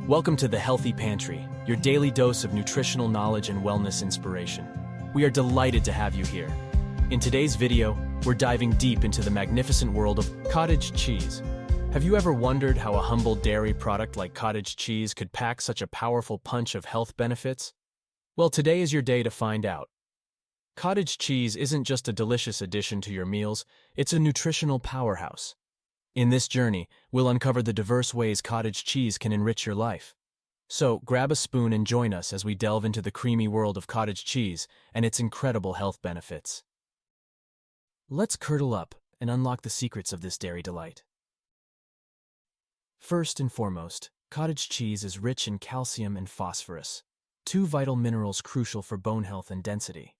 Welcome to the Healthy Pantry, your daily dose of nutritional knowledge and wellness inspiration. We are delighted to have you here. In today's video, we're diving deep into the magnificent world of cottage cheese. Have you ever wondered how a humble dairy product like cottage cheese could pack such a powerful punch of health benefits? Well, today is your day to find out. Cottage cheese isn't just a delicious addition to your meals, it's a nutritional powerhouse. In this journey, we'll uncover the diverse ways cottage cheese can enrich your life. So, grab a spoon and join us as we delve into the creamy world of cottage cheese and its incredible health benefits. Let's curdle up and unlock the secrets of this dairy delight. First and foremost, cottage cheese is rich in calcium and phosphorus, two vital minerals crucial for bone health and density.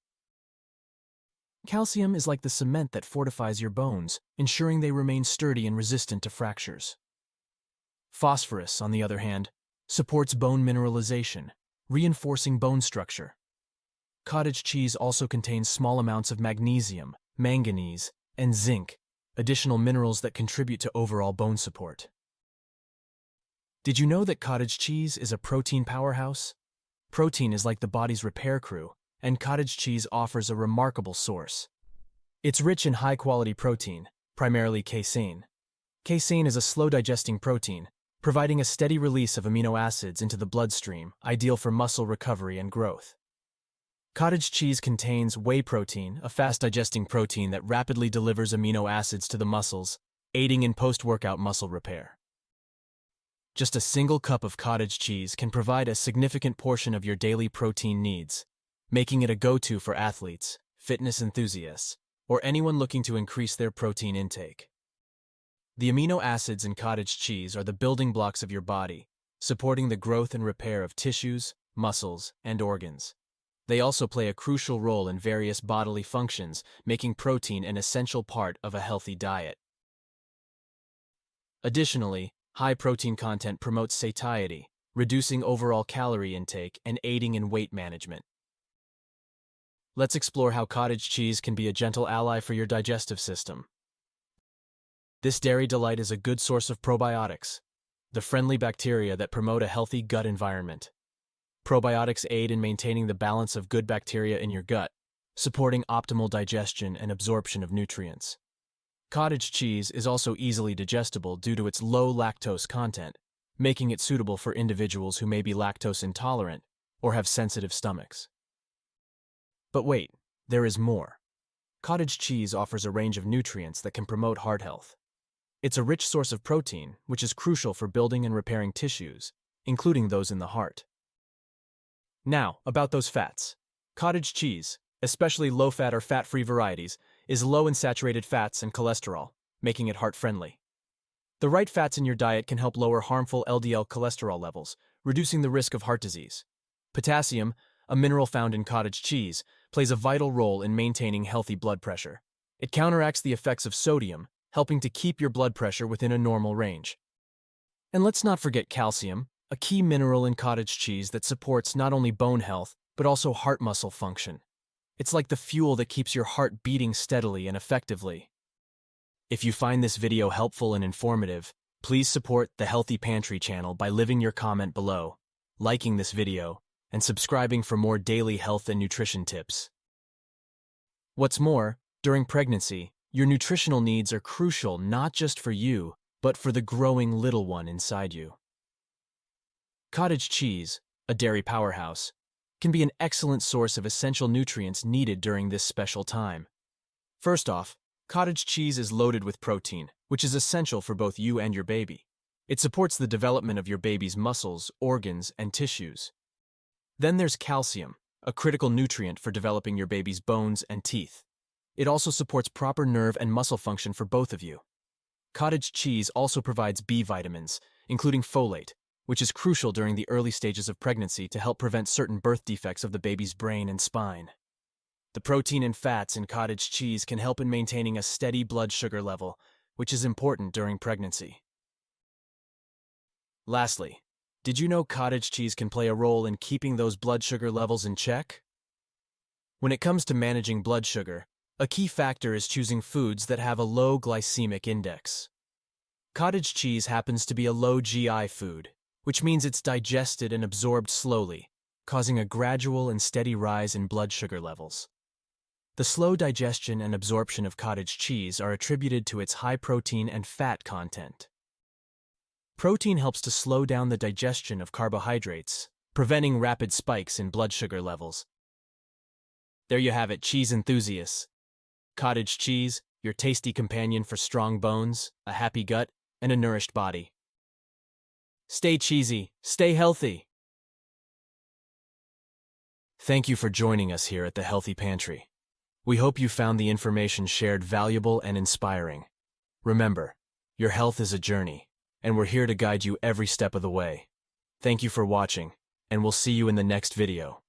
Calcium is like the cement that fortifies your bones, ensuring they remain sturdy and resistant to fractures. Phosphorus, on the other hand, supports bone mineralization, reinforcing bone structure. Cottage cheese also contains small amounts of magnesium, manganese, and zinc, additional minerals that contribute to overall bone support. Did you know that cottage cheese is a protein powerhouse? Protein is like the body's repair crew, and cottage cheese offers a remarkable source. It's rich in high-quality protein, primarily casein. Casein is a slow-digesting protein, providing a steady release of amino acids into the bloodstream, ideal for muscle recovery and growth. Cottage cheese contains whey protein, a fast-digesting protein that rapidly delivers amino acids to the muscles, aiding in post-workout muscle repair. Just a single cup of cottage cheese can provide a significant portion of your daily protein needs, making it a go-to for athletes, fitness enthusiasts, or anyone looking to increase their protein intake. The amino acids in cottage cheese are the building blocks of your body, supporting the growth and repair of tissues, muscles, and organs. They also play a crucial role in various bodily functions, making protein an essential part of a healthy diet. Additionally, high protein content promotes satiety, reducing overall calorie intake and aiding in weight management. Let's explore how cottage cheese can be a gentle ally for your digestive system. This dairy delight is a good source of probiotics, the friendly bacteria that promote a healthy gut environment. Probiotics aid in maintaining the balance of good bacteria in your gut, supporting optimal digestion and absorption of nutrients. Cottage cheese is also easily digestible due to its low lactose content, making it suitable for individuals who may be lactose intolerant or have sensitive stomachs. But wait, there is more. Cottage cheese offers a range of nutrients that can promote heart health. It's a rich source of protein, which is crucial for building and repairing tissues, including those in the heart. Now, about those fats. Cottage cheese, especially low-fat or fat-free varieties, is low in saturated fats and cholesterol, making it heart-friendly. The right fats in your diet can help lower harmful LDL cholesterol levels, reducing the risk of heart disease. Potassium, a mineral found in cottage cheese, plays a vital role in maintaining healthy blood pressure. It counteracts the effects of sodium, helping to keep your blood pressure within a normal range. And let's not forget calcium, a key mineral in cottage cheese that supports not only bone health, but also heart muscle function. It's like the fuel that keeps your heart beating steadily and effectively. If you find this video helpful and informative, please support the Healthy Pantry channel by leaving your comment below, liking this video, and subscribing for more daily health and nutrition tips. What's more, during pregnancy, your nutritional needs are crucial not just for you, but for the growing little one inside you. Cottage cheese, a dairy powerhouse, can be an excellent source of essential nutrients needed during this special time. First off, cottage cheese is loaded with protein, which is essential for both you and your baby. It supports the development of your baby's muscles, organs, and tissues. Then there's calcium, a critical nutrient for developing your baby's bones and teeth. It also supports proper nerve and muscle function for both of you. Cottage cheese also provides B vitamins, including folate, which is crucial during the early stages of pregnancy to help prevent certain birth defects of the baby's brain and spine. The protein and fats in cottage cheese can help in maintaining a steady blood sugar level, which is important during pregnancy. Lastly, did you know cottage cheese can play a role in keeping those blood sugar levels in check? When it comes to managing blood sugar, a key factor is choosing foods that have a low glycemic index. Cottage cheese happens to be a low GI food, which means it's digested and absorbed slowly, causing a gradual and steady rise in blood sugar levels. The slow digestion and absorption of cottage cheese are attributed to its high protein and fat content. Protein helps to slow down the digestion of carbohydrates, preventing rapid spikes in blood sugar levels. There you have it, cheese enthusiasts. Cottage cheese, your tasty companion for strong bones, a happy gut, and a nourished body. Stay cheesy, stay healthy. Thank you for joining us here at the Healthy Pantry. We hope you found the information shared valuable and inspiring. Remember, your health is a journey, and we're here to guide you every step of the way. Thank you for watching, and we'll see you in the next video.